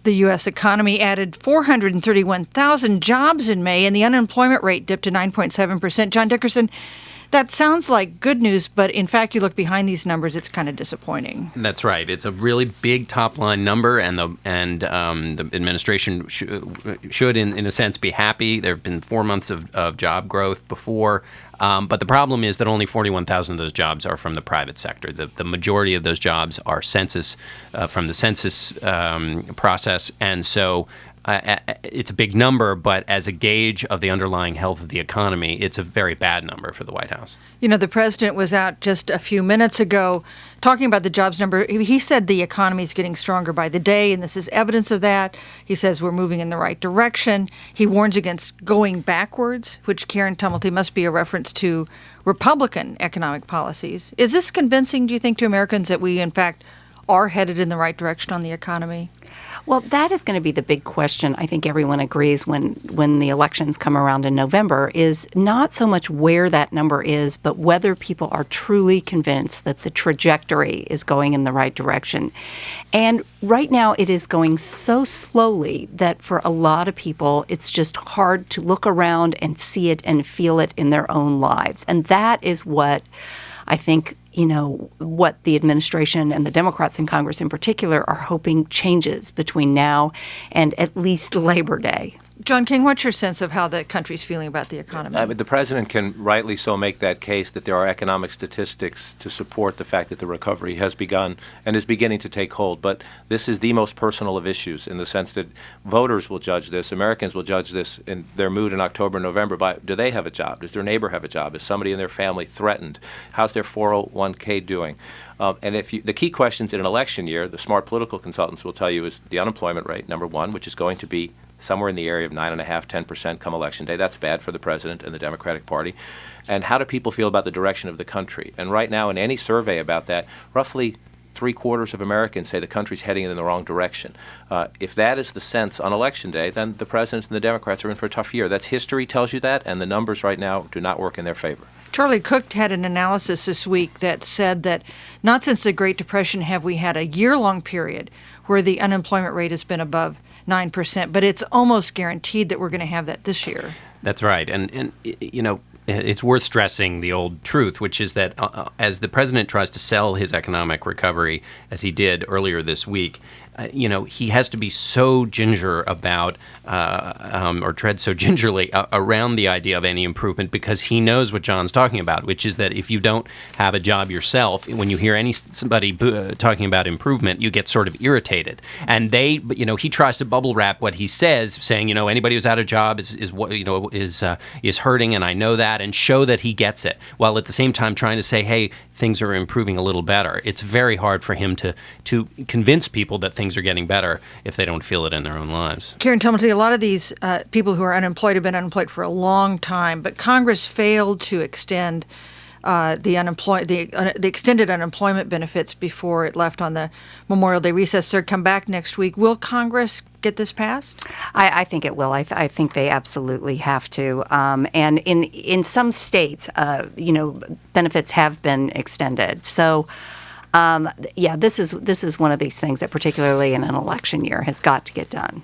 The U.S. economy added 431,000 jobs in May, and the unemployment rate dipped to 9.7%. John Dickerson, that sounds like good news, but in fact, you look behind these numbers, it's kind of disappointing. That's right. It's a really big top-line number, and the administration should, in a sense, be happy. There have been 4 months of job growth before. But the problem is that only 41,000 of those jobs are from the private sector. The majority of those jobs are from the census process. And so it's a big number, but as a gauge of the underlying health of the economy, it's a very bad number for the White House. You know, the president was out just a few minutes ago talking about the jobs number. He said the economy is getting stronger by the day, and this is evidence of that. He says we're moving in the right direction. He warns against going backwards, which, Karen Tumulty, must be a reference to Republican economic policies. Is this convincing, do you think, to Americans that we, in fact, are headed in the right direction on the economy? Well, that is going to be the big question. I think everyone agrees when the elections come around in November is not so much where that number is, but whether people are truly convinced that the trajectory is going in the right direction. And right now it is going so slowly that for a lot of people, it's just hard to look around and see it and feel it in their own lives. And that is what I think, what the administration and the Democrats in Congress in particular are hoping changes between now and at least Labor Day. John King, what's your sense of how the country's feeling about the economy? The president can rightly so make that case that there are economic statistics to support the fact that the recovery has begun and is beginning to take hold. But this is the most personal of issues in the sense that voters will judge this, Americans will judge this in their mood in October and November by, do they have a job? Does their neighbor have a job? Is somebody in their family threatened? How's their 401k doing? And the key questions in an election year, the smart political consultants will tell you, is the unemployment rate, number one, which is going to be somewhere in the area of 9.5%, 10% come election day. That's bad for the president and the Democratic Party. And how do people feel about the direction of the country? And right now, in any survey about that, roughly 3/4 of Americans say the country's heading in the wrong direction. If that is the sense on election day, then the president and the Democrats are in for a tough year. That's history tells you that, and the numbers right now do not work in their favor. Charlie Cook had an analysis this week that said that not since the Great Depression have we had a year-long period where the unemployment rate has been above 9%, but it's almost guaranteed that we're going to have that this year. That's right. And it's worth stressing the old truth, which is that as the president tries to sell his economic recovery, as he did earlier this week, he has to be so ginger about or tread so gingerly around the idea of any improvement because he knows what John's talking about, which is that if you don't have a job yourself, when you hear somebody talking about improvement, you get sort of irritated. And he tries to bubble wrap what he says, saying, anybody who's out of job is hurting, and I know that, and show that he gets it, while at the same time trying to say, hey, things are improving a little better. It's very hard for him to convince people that things are getting better if they don't feel it in their own lives. Karen Tumulty, a lot of these people who are unemployed have been unemployed for a long time, but Congress failed to extend the extended unemployment benefits before it left on the Memorial Day recess. They're come back next week. Will Congress get this passed? I think it will. I think they absolutely have to. And in some states, benefits have been extended. So. This is one of these things that, particularly in an election year, has got to get done.